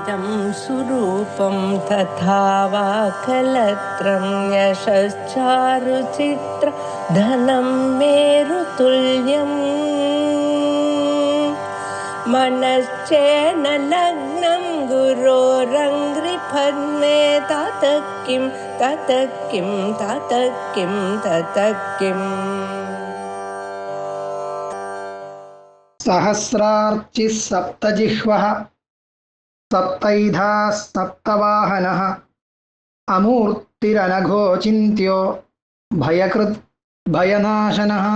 इदं सुरूपं तथा वा कलत्रं यशश्चारुचित्र धनं मेरुतुल्यम् मनश्चेन लग्नं गुरोरङ्घ्रिपद्मे ततः किं ततः किं ततः किं ततः किम् सहस्रार्चिः सप्तजिह्वः सप्तैधा सप्तवाहनः अमूर्तिरनघोचिन्त्यो भयकृत् भयनाशनः।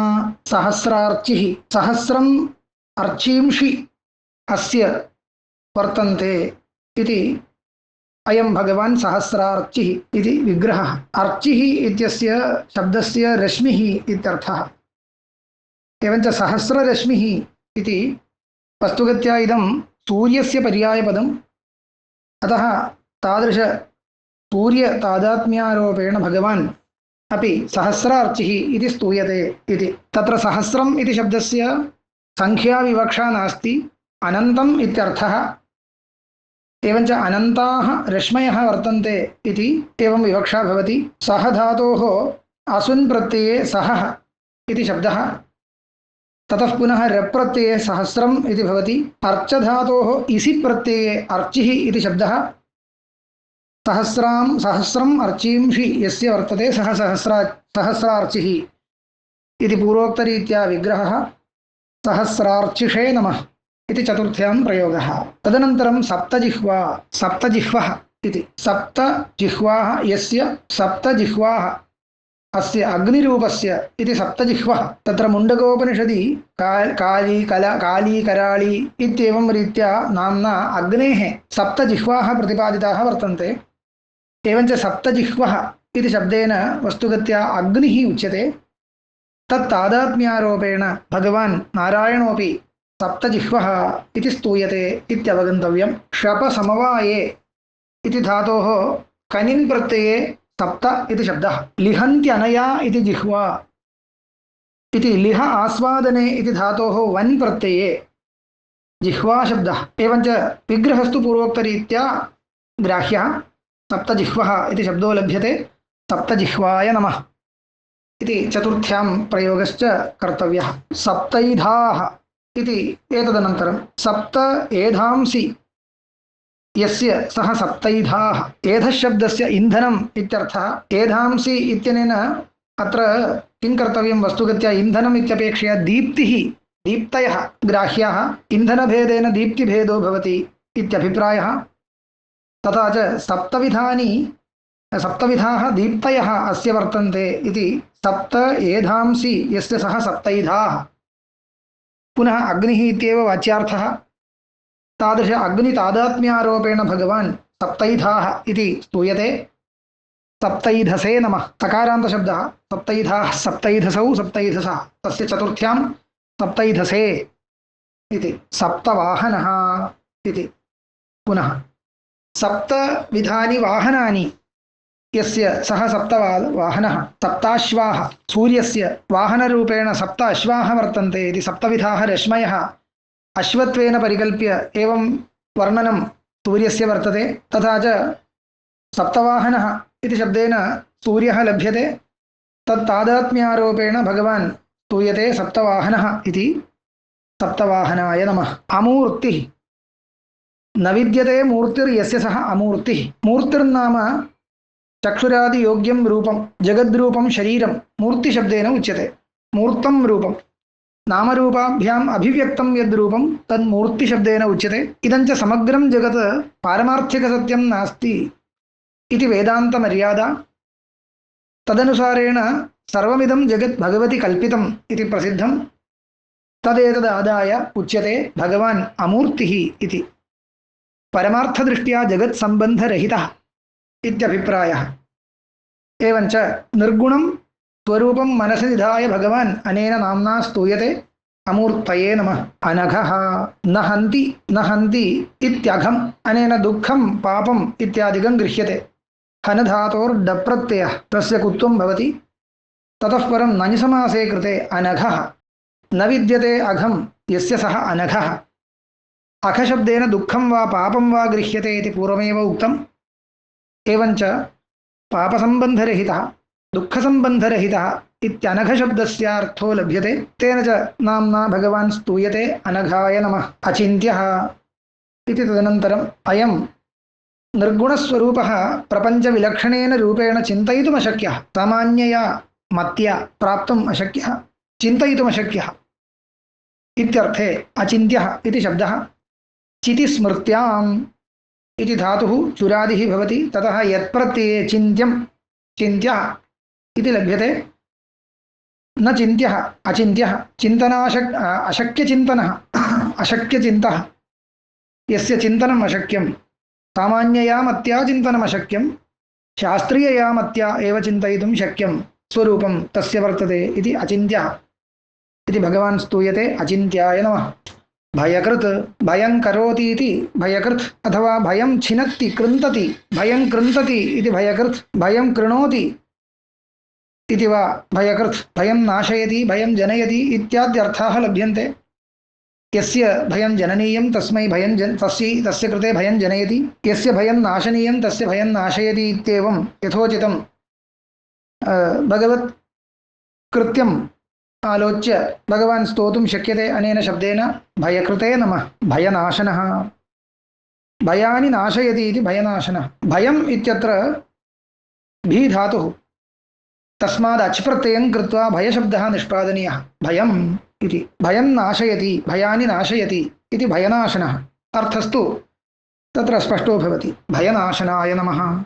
सहस्रार्चिः सहस्रम् अर्चींषि अस्य वर्तन्ते इति अयं भगवान् सहस्रार्चिः इति विग्रहः। अर्चिः इत्यस्य शब्दस्य रश्मिः इत्यर्थः। एवञ्च सहस्ररश्मिः इति वस्तुगत्या इदं सूर्यस्य पर्यायपदम्। अतः तादृश सूर्यतादात्म्यारोपेण भगवान् अपि सहस्रार्चिः इति स्तूयते इति। तत्र सहस्रम् इति शब्दस्य संख्याविवक्षा नास्ति, अनन्तम् इत्यर्थः। एवञ्च अनन्ताः रश्मयः वर्तन्ते इति एवं विवक्षा भवति। सह धातोः असुन् प्रत्यये सहः इति शब्दः, ततः पुनः रप्रत्यये सहस्रम् इति भवति। अर्चधातोः इसि प्रत्यये अर्चिः इति शब्दः। सहस्रम् अर्चींषि यस्य वर्तते सः सहस्रार्चिः इति पूर्वोक्तरीत्या विग्रहः। सहस्रार्चिषे नमः इति चतुर्थ्यां प्रयोगः। तदनन्तरं सप्तजिह्वः इति। सप्तजिह्वाः यस्य सप्तजिह्वाः अस्य अग्निरूपस्य इति सप्तजिह्वः। तत्र मुण्डकोपनिषदि काली कराळी इत्येवं रीत्या नाम्ना अग्नेः सप्तजिह्वाः प्रतिपादिताः वर्तन्ते। एवञ्च सप्तजिह्वः इति शब्देन वस्तुगत्या अग्निः उच्यते। तत्तादात्म्यारोपेण भगवान् नारायणोऽपि सप्तजिह्वः इति स्तूयते इत्यवगन्तव्यम्। शपसमवाये इति धातोः कनिन् प्रत्यये सप्त इति शब्दः। लिहन्त्यनया इति जिह्वा इति लिह आस्वादने इति धातोः वन् प्रत्यये जिह्वा शब्दः। एवञ्च विग्रहस्तु पूर्वोक्तरीत्या ग्राह्यः। सप्तजिह्वः इति शब्दो लभ्यते। सप्तजिह्वाय नमः इति चतुर्थ्यां प्रयोगश्च कर्तव्यः। सप्तैधाः इति एतदनन्तरं सप्त एधांसि यस्य सः सप्तैधाः। एधः शब्दस्य इन्धनम् इत्यर्थः। एधांसि इत्यनेन अत्र किं कर्तव्यं, वस्तुगत्या इन्धनम् इत्यपेक्षया दीप्तयः ग्राह्याः। इन्धनभेदेन दीप्तिभेदो भवति इत्यभिप्रायः। तथा च सप्तविधाः दीप्तयः अस्य वर्तन्ते इति। सप्त एधांसि यस्य सः सप्तैधाः। पुनः अग्निः इत्येव वाच्यार्थः। तादृश अग्नितादात्म्यारोपेण भगवान् सप्तैधाः इति स्तूयते। सप्तैधसे नमः तकारान्तशब्दः। सप्तैधाः सप्तैधसौ सप्तैधसः तस्य चतुर्थ्यां सप्तैधसे इति। सप्तवाहनः इति। पुनः सप्तविधानि वाहनानि यस्य सः सप्तवाहनः। सप्ताश्वाः सूर्यस्य वाहनरूपेण सप्त अश्वाः वर्तन्ते इति। सप्तविधाः रश्मयः अश्वत्वेन परिकल्प्य एवं वर्णनं सूर्यस्य वर्तते। तथा च सप्तवाहनः इति शब्देन सूर्यः लभ्यते। तत्तादात्म्यारोपेण भगवान् स्तूयते सप्तवाहनः इति। सप्तवाहनाय नमः। अमूर्तिः न विद्यते मूर्तिर्यस्य सः अमूर्तिः। मूर्तिर्नाम चक्षुरादियोग्यं रूपं जगद्रूपं शरीरं मूर्तिशब्देन उच्यते। मूर्तं रूपं नामरूपाभ्याम् अभिव्यक्तं यद्रूपं तन्मूर्तिशब्देन उच्यते। इदञ्च समग्रं जगत् पारमार्थिकसत्यं नास्ति इति वेदान्तमर्यादा। तदनुसारेण सर्वमिदं जगत् भगवति कल्पितम् इति प्रसिद्धं। तदेतदादाय उच्यते भगवान् अमूर्तिः इति। परमार्थदृष्ट्या जगत्सम्बन्धरहितः इत्यभिप्रायः। एवञ्च निर्गुणं स्वरूपं मनसि निधाय भगवान् अनेन नाम्ना स्तूयते। अमूर्तये नमः। अनघः न हन्ति इत्यघम्। अनेन दुःखं पापम् इत्यादिकं गृह्यते। हनधातोर्डप्रत्ययः तस्य कुत्वं भवति। ततः परं नञ् समासे कृते अनघः। न विद्यते अघं यस्य सः अनघः। अखशब्देन दुःखं वा पापं वा गृह्यते इति पूर्वमेव उक्तम्। एवञ्च पापसम्बन्धरहितः दुःखसम्बन्धरहितः इत्यनघशब्दस्य अर्थो लभ्यते। तेन च नाम्ना भगवान् स्तूयते अनघाय नमः अचिन्त्यः इति। तदनन्तरम् अयं निर्गुणस्वरूपः प्रपञ्चविलक्षणेन रूपेण चिन्तयितुमशक्यः। सामान्यया मत्या प्राप्तुम् अशक्यः, चिन्तयितुमशक्यः इत्यर्थे अचिन्त्यः इति शब्दः। चितिस्मृत्याम् इति धातुः चुरादिः भवति, ततः यत्प्रत्यये चिन्त्यं चिन्त्यः इति लभ्यते। न चिन्त्यः अचिन्त्यः, अशक्यचिन्तनः अशक्यचिन्तः, यस्य चिन्तनम् अशक्यं। सामान्यया मत्या चिन्तनम् अशक्यं, शास्त्रीयया मत्या एव चिन्तयितुं शक्यं स्वरूपं तस्य वर्तते इति अचिन्त्यः इति भगवान् स्तूयते। अचिन्त्याय नमः। भयकृत् भयं करोति इति भयकृत्, अथवा भयं छिनत्ति कृन्तति, भयं कृन्तति इति भयकृत्, भयं कृणोति इति वा भयकृत्, भयं नाशयति, भयं जनयति इत्याद्यर्थाः लभ्यन्ते। यस्य भयं जननीयं तस्मै भयं तस्य कृते भयं जनयति, यस्य भयं नाशनीयं तस्य भयं नाशयति इत्येवं यथोचितं भगवत् कृत्यम् आलोच्य भगवान् स्तोतुं शक्यते अनेन शब्देन। भयकृते नमः। भयनाशनः, भयानि नाशयति इति भयनाशनः। भयम् इत्यत्र भी धातुः, तस्माद् अच् प्रत्ययं कृत्वा भयशब्दः निष्पादनीयः। भयम् इति भयं नाशयति, भयानि नाशयति इति भयनाशनः। अर्थस्तु तत्र स्पष्टो भवति। भयनाशनाय नमः।